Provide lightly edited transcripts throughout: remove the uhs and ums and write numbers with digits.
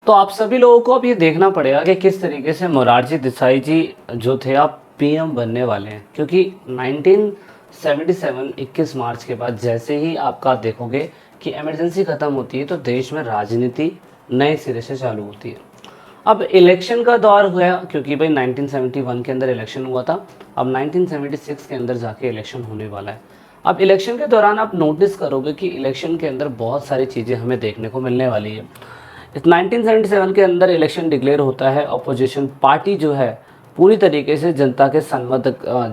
तो आप सभी लोगों को अब ये देखना पड़ेगा कि किस तरीके से मोरारजी देसाई जी जो थे आप पीएम बनने वाले हैं, क्योंकि 1977 21 मार्च के बाद जैसे ही आपका देखोगे कि इमरजेंसी ख़त्म होती है तो देश में राजनीति नए सिरे से चालू होती है। अब इलेक्शन का दौर हुआ क्योंकि भाई 1971 के अंदर इलेक्शन हुआ था, अब 1976 के अंदर जाके इलेक्शन होने वाला है। अब इलेक्शन के दौरान आप नोटिस करोगे कि इलेक्शन के अंदर बहुत सारी चीज़ें हमें देखने को मिलने वाली है। इस 1977 के अंदर इलेक्शन डिक्लेयर होता है, अपोजिशन पार्टी जो है पूरी तरीके से जनता के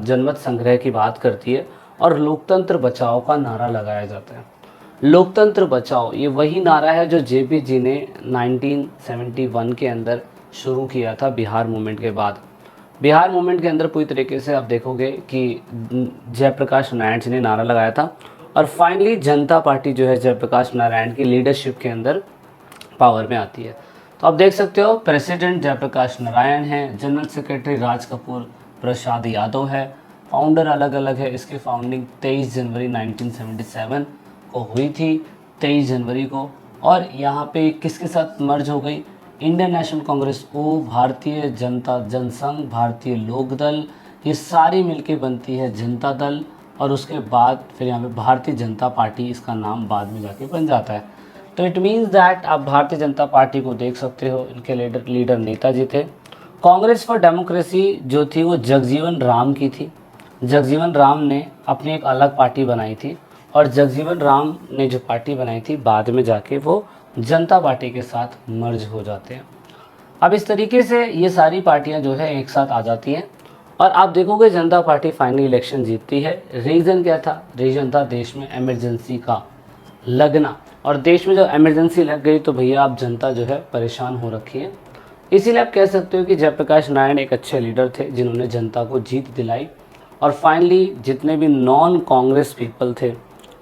जनमत संग्रह की बात करती है और लोकतंत्र बचाओ का नारा लगाया जाता है। लोकतंत्र बचाओ ये वही नारा है जो जेपी जी ने 1971 के अंदर शुरू किया था बिहार मूवमेंट के बाद। बिहार मूवमेंट के अंदर पूरी तरीके से आप देखोगे कि जयप्रकाश नारायण जी ने नारा लगाया था और फाइनली जनता पार्टी जो है जयप्रकाश नारायण की लीडरशिप के अंदर पावर में आती है। तो आप देख सकते हो प्रेसिडेंट जयप्रकाश नारायण हैं, जनरल सेक्रेटरी राज कपूर प्रसाद यादव है, फाउंडर अलग अलग है। इसकी फाउंडिंग 23 जनवरी 1977 को हुई थी, 23 जनवरी को। और यहाँ पे किसके साथ मर्ज हो गई? इंडियन नेशनल कांग्रेस को, भारतीय जनता जनसंघ, भारतीय लोक दल, ये सारी मिलके बनती है जनता दल। और उसके बाद फिर यहाँ पे भारतीय जनता पार्टी इसका नाम बाद में जाके बन जाता है। तो इट मीन्स दैट आप भारतीय जनता पार्टी को देख सकते हो, इनके लीडर नेताजी थे। कांग्रेस फॉर डेमोक्रेसी जो थी वो जगजीवन राम की थी। जगजीवन राम ने अपनी एक अलग पार्टी बनाई थी और जगजीवन राम ने जो पार्टी बनाई थी बाद में जाके वो जनता पार्टी के साथ मर्ज हो जाते हैं। अब इस तरीके से ये सारी पार्टियां जो है एक साथ आ जाती हैं और आप देखोगे जनता पार्टी फाइनली इलेक्शन जीतती है। रीज़न क्या था? रीज़न था देश में इमरजेंसी का लगना, और देश में जब इमरजेंसी लग गई तो भैया आप जनता जो है परेशान हो रखी है। इसीलिए आप कह सकते हो कि जयप्रकाश नारायण एक अच्छे लीडर थे जिन्होंने जनता को जीत दिलाई। और फाइनली जितने भी नॉन कांग्रेस पीपल थे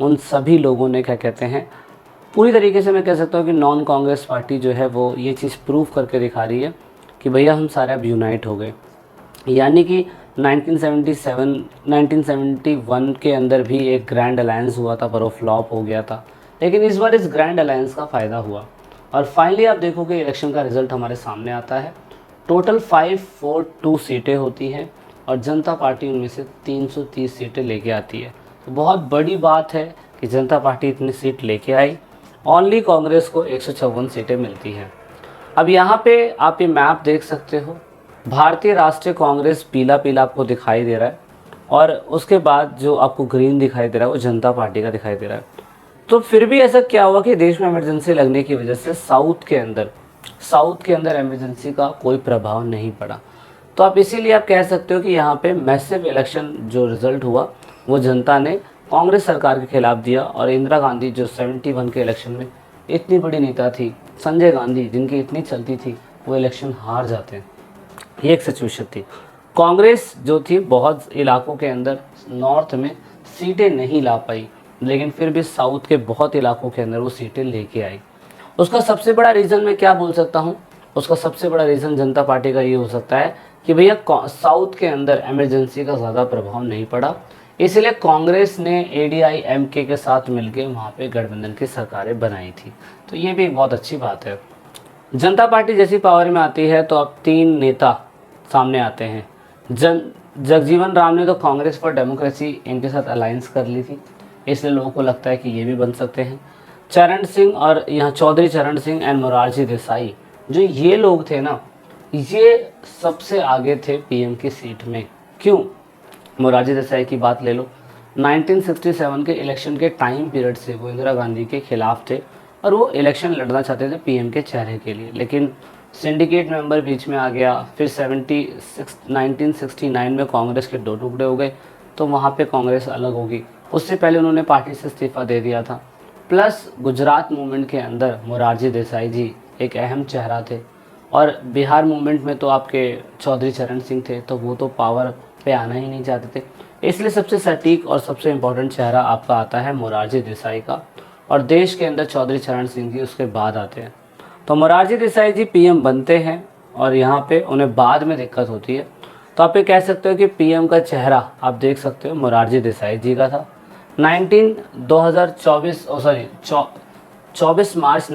उन सभी लोगों ने क्या कहते हैं, पूरी तरीके से मैं कह सकता हूँ कि नॉन कांग्रेस पार्टी जो है वो ये चीज़ प्रूव करके दिखा रही है कि भैया हम सारे अब यूनाइट हो गए। यानी कि 1977 1971 के अंदर भी एक ग्रैंड अलायंस हुआ था पर वो फ्लॉप हो गया था, लेकिन इस बार इस ग्रैंड अलायंस का फ़ायदा हुआ। और फाइनली आप देखोगे इलेक्शन का रिजल्ट हमारे सामने आता है। टोटल 542 सीटें होती हैं और जनता पार्टी उनमें से 330 सीटें लेके आती है। तो बहुत बड़ी बात है कि जनता पार्टी इतनी सीट लेके आई। ओनली कांग्रेस को 156 सीटें मिलती हैं। अब यहाँ पे आप ये मैप देख सकते हो, भारतीय राष्ट्रीय कांग्रेस पीला पीला आपको दिखाई दे रहा है और उसके बाद जो आपको ग्रीन दिखाई दे रहा है वो जनता पार्टी का दिखाई दे रहा है। तो फिर भी ऐसा क्या हुआ कि देश में इमरजेंसी लगने की वजह से साउथ के अंदर इमरजेंसी का कोई प्रभाव नहीं पड़ा। तो आप इसीलिए आप कह सकते हो कि यहाँ पे मैसिव इलेक्शन जो रिजल्ट हुआ वो जनता ने कांग्रेस सरकार के खिलाफ दिया। और इंदिरा गांधी जो 71 के इलेक्शन में इतनी बड़ी नेता थी, संजय गांधी जिनकी इतनी चलती थी, वो इलेक्शन हार जाते हैं। ये एक सिचुएशन थी। कांग्रेस जो थी बहुत इलाकों के अंदर नॉर्थ में सीटें नहीं ला पाई, लेकिन फिर भी साउथ के बहुत इलाकों के अंदर वो सीटें लेके आई। उसका सबसे बड़ा रीज़न मैं क्या बोल सकता हूँ? उसका सबसे बड़ा रीज़न जनता पार्टी का ये हो सकता है कि भैया साउथ के अंदर इमरजेंसी का ज़्यादा प्रभाव नहीं पड़ा, इसलिए कांग्रेस ने ADI-MK के साथ मिलकर वहाँ पे गठबंधन की सरकारें बनाई थी। तो ये भी एक बहुत अच्छी बात है। जनता पार्टी जैसी पावर में आती है तो अब 3 नेता सामने आते हैं। जगजीवन राम ने तो कांग्रेस फॉर डेमोक्रेसी इनके साथ अलायंस कर ली थी, इसलिए लोगों को लगता है कि ये भी बन सकते हैं। चरण सिंह और यहाँ चौधरी चरण सिंह एंड मोरारजी देसाई, जो ये लोग थे ना, ये सबसे आगे थे पीएम की सीट में। क्यों? मोरारजी देसाई की बात ले लो, 1967 के इलेक्शन के टाइम पीरियड से वो इंदिरा गांधी के खिलाफ थे और वो इलेक्शन लड़ना चाहते थे पीएम के चेहरे के लिए, लेकिन सिंडिकेट मेंबर बीच में आ गया। फिर 1969 में कांग्रेस के 2 टुकड़े हो गए, तो वहाँ पे कांग्रेस अलग होगी। उससे पहले उन्होंने पार्टी से इस्तीफा दे दिया था। प्लस गुजरात मूवमेंट के अंदर मोरारजी देसाई जी एक अहम चेहरा थे और बिहार मूवमेंट में तो आपके चौधरी चरण सिंह थे, तो वो तो पावर पे आना ही नहीं चाहते थे। इसलिए सबसे सटीक और सबसे इम्पोर्टेंट चेहरा आपका आता है मोरारजी देसाई का, और देश के अंदर चौधरी चरण सिंह जी उसके बाद आते हैं। तो मोरारजी देसाई जी पीएम बनते हैं और यहाँ पे उन्हें बाद में दिक्कत होती है। तो आप ये कह सकते हो कि पीएम का चेहरा आप देख सकते हो मोरारजी देसाई जी का था। 24 मार्च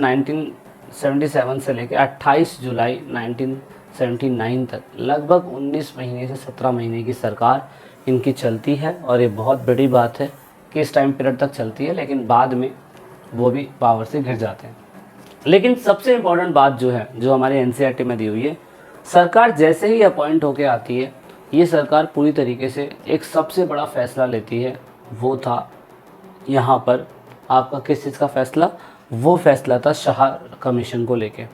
1977 से लेकर 28 जुलाई 1979 तक लगभग 19 महीने से 17 महीने की सरकार इनकी चलती है। और ये बहुत बड़ी बात है कि इस टाइम पीरियड तक चलती है, लेकिन बाद में वो भी पावर से गिर जाते हैं। लेकिन सबसे इम्पोर्टेंट बात जो है, जो हमारे एनसीईआरटी में दी हुई है, सरकार जैसे ही अपॉइंट होके आती है, ये सरकार पूरी तरीके से एक सबसे बड़ा फैसला लेती है। वो था यहाँ पर आपका किस चीज़ का फैसला? वो फैसला था शाह कमीशन को लेके।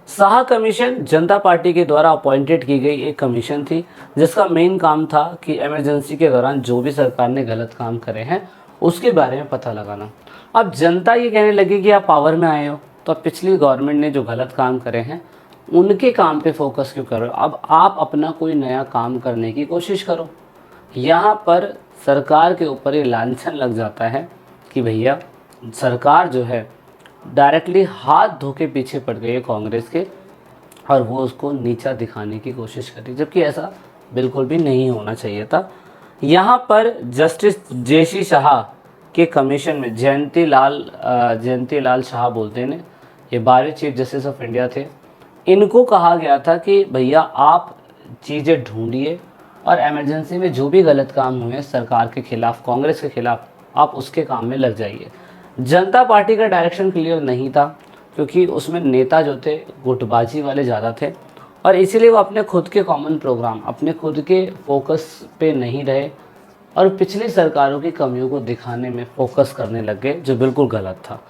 शाह कमीशन जनता पार्टी के द्वारा अपॉइंटेड की गई एक कमीशन थी, जिसका मेन काम था कि इमरजेंसी के दौरान जो भी सरकार ने गलत काम करे हैं उसके बारे में पता लगाना। अब जनता ये कहने लगी कि आप पावर में आए हो, तो अब पिछली गवर्नमेंट ने जो गलत काम करे हैं उनके काम पे फोकस क्यों करो, अब आप अपना कोई नया काम करने की कोशिश करो। यहाँ पर सरकार के ऊपर ये लांछन लग जाता है कि भैया सरकार जो है डायरेक्टली हाथ धो के पीछे पड़ गई है कांग्रेस के, और वो उसको नीचा दिखाने की कोशिश कर रही, जबकि ऐसा बिल्कुल भी नहीं होना चाहिए था। यहाँ पर जस्टिस जेसी शाह के कमीशन में जयंती लाल शाह बोलते हैं, ये 12वें चीफ जस्टिस ऑफ इंडिया थे। इनको कहा गया था कि भैया आप चीज़ें ढूंढिए और इमरजेंसी में जो भी गलत काम हुए सरकार के खिलाफ, कांग्रेस के खिलाफ, आप उसके काम में लग जाइए। जनता पार्टी का डायरेक्शन क्लियर नहीं था, क्योंकि उसमें नेता जो थे गुटबाजी वाले ज़्यादा थे, और इसीलिए वो अपने खुद के कॉमन प्रोग्राम, अपने खुद के फोकस पे नहीं रहे और पिछली सरकारों की कमियों को दिखाने में फोकस करने लग गए, जो बिल्कुल गलत था।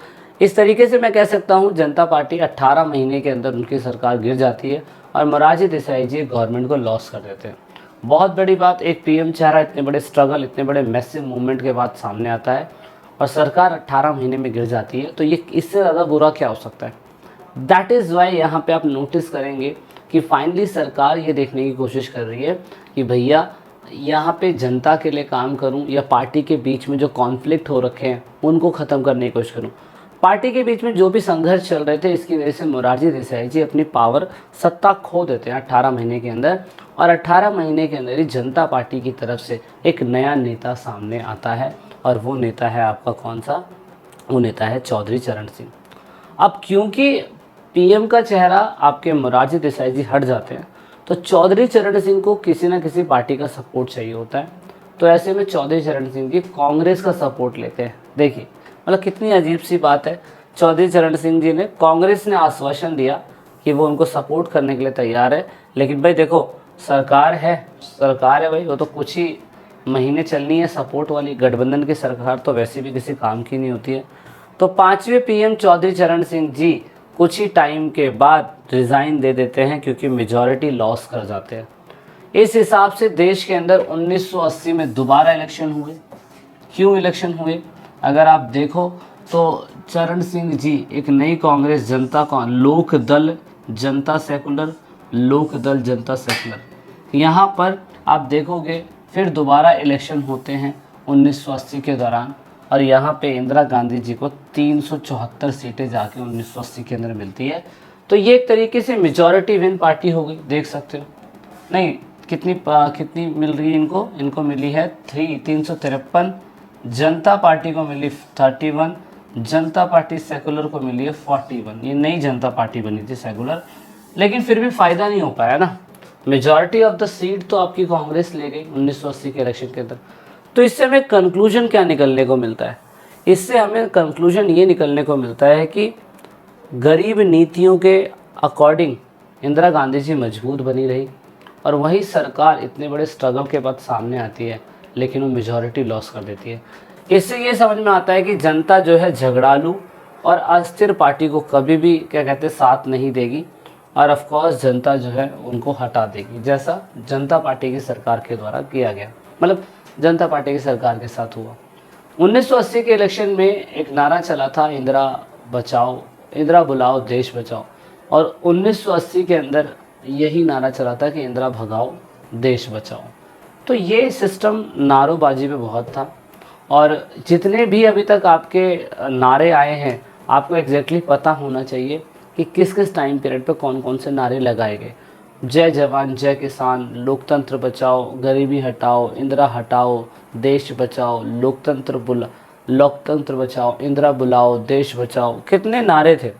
इस तरीके से मैं कह सकता हूँ जनता पार्टी 18 महीने के अंदर उनकी सरकार गिर जाती है और मोरारजी देसाई जी गवर्नमेंट को लॉस कर देते हैं। बहुत बड़ी बात, एक पीएम चेहरा इतने बड़े स्ट्रगल, इतने बड़े मैसिव मूवमेंट के बाद सामने आता है और सरकार 18 महीने में गिर जाती है, तो ये इससे ज़्यादा बुरा क्या हो सकता है? दैट इज़ वाई यहाँ पे आप नोटिस करेंगे कि फाइनली सरकार ये देखने की कोशिश कर रही है कि भैया यहाँ पे जनता के लिए काम करूँ या पार्टी के बीच में जो कॉन्फ्लिक्ट हो रखे हैं उनको ख़त्म करने की कोशिश करूँ। पार्टी के बीच में जो भी संघर्ष चल रहे थे, इसकी वजह से मोरारजी देसाई जी अपनी पावर, सत्ता खो देते हैं 18 महीने के अंदर, और 18 महीने के अंदर ही जनता पार्टी की तरफ से एक नया नेता सामने आता है, और वो नेता है आपका कौन सा? वो नेता है चौधरी चरण सिंह। अब क्योंकि पीएम का चेहरा आपके मोरारजी देसाई जी हट जाते हैं, तो चौधरी चरण सिंह को किसी न किसी पार्टी का सपोर्ट चाहिए होता है, तो ऐसे में चौधरी चरण सिंह जी कांग्रेस का सपोर्ट लेते हैं। देखिए मतलब कितनी अजीब सी बात है, चौधरी चरण सिंह जी ने, कांग्रेस ने आश्वासन दिया कि वो उनको सपोर्ट करने के लिए तैयार है, लेकिन भाई देखो सरकार है भाई, वो तो कुछ ही महीने चलनी है, सपोर्ट वाली गठबंधन की सरकार तो वैसे भी किसी काम की नहीं होती है। तो 5वें पीएम चौधरी चरण सिंह जी कुछ ही टाइम के बाद रिज़ाइन दे देते हैं, क्योंकि मेजॉरिटी लॉस कर जाते हैं। इस हिसाब से देश के अंदर 1980 में दोबारा इलेक्शन हुए। क्यों इलेक्शन हुए? अगर आप देखो तो चरण सिंह जी एक नई कांग्रेस, जनता का लोक दल जनता सेकुलर, लोक दल जनता सेकुलर, यहाँ पर आप देखोगे फिर दोबारा इलेक्शन होते हैं 1980 के दौरान, और यहाँ पे इंदिरा गांधी जी को 374 सीटें जाके 1980 के अंदर मिलती है। तो ये एक तरीके से मेजॉरिटी विन पार्टी हो गई, देख सकते हो। नहीं, कितनी मिल रही है इनको मिली है 353, जनता पार्टी को मिली 31, जनता पार्टी सेकुलर को मिली है 41। ये नई जनता पार्टी बनी थी सेकुलर, लेकिन फिर भी फ़ायदा नहीं हो पाया ना। मेजॉरिटी ऑफ द सीट तो आपकी कांग्रेस ले गई 1980 के इलेक्शन के अंदर। तो इससे हमें कंक्लूजन क्या निकलने को मिलता है? इससे हमें कंक्लूजन ये निकलने को मिलता है कि गरीब नीतियों के अकॉर्डिंग इंदिरा गांधी जी मजबूत बनी रही, और वही सरकार इतने बड़े स्ट्रगल के बाद सामने आती है, लेकिन वो मेजॉरिटी लॉस कर देती है। इससे ये समझ में आता है कि जनता जो है झगड़ालू और अस्थिर पार्टी को कभी भी क्या कहते हैं साथ नहीं देगी, और ऑफ कोर्स जनता जो है उनको हटा देगी, जैसा जनता पार्टी की सरकार के द्वारा किया गया, मतलब जनता पार्टी की सरकार के साथ हुआ। 1980 के इलेक्शन में एक नारा चला था, इंदिरा बुलाओ देश बचाओ, और 1980 के अंदर यही नारा चला था कि इंदिरा भगाओ देश बचाओ। तो ये सिस्टम नारोबाजी पे बहुत था, और जितने भी अभी तक आपके नारे आए हैं आपको एग्जैक्टली पता होना चाहिए कि किस किस टाइम पीरियड पे कौन कौन से नारे लगाए गए। जय जवान जय किसान, लोकतंत्र बचाओ, गरीबी हटाओ, इंदिरा हटाओ, देश बचाओ, लोकतंत्र बचाओ, इंदिरा बुलाओ, देश बचाओ, कितने नारे थे।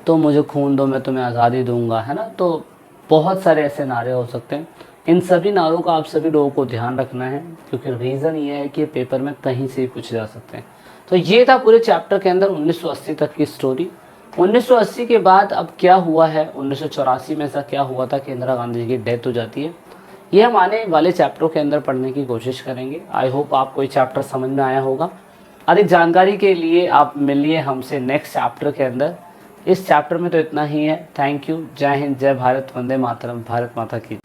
तो मुझे खून दो मैं तुम्हें आज़ादी दूंगा, है ना। तो बहुत सारे ऐसे नारे हो सकते हैं। इन सभी नारों का आप सभी लोगों को ध्यान रखना है, क्योंकि रीज़न ये है कि पेपर में कहीं से भी पूछे जा सकते हैं। तो ये था पूरे चैप्टर के अंदर 1980 तक की स्टोरी। 1980 के बाद अब क्या हुआ है, 1984 में ऐसा क्या हुआ था कि इंदिरा गांधी जी की डेथ हो जाती है, ये हम आने वाले चैप्टरों के अंदर पढ़ने की कोशिश करेंगे। आई होप आपको ये चैप्टर समझ में आया होगा। अधिक जानकारी के लिए आप मिलिए हमसे नेक्स्ट चैप्टर के अंदर। इस चैप्टर में तो इतना ही है। Thank you. जय हिंद, जय भारत, वंदे मातरम, भारत माता की।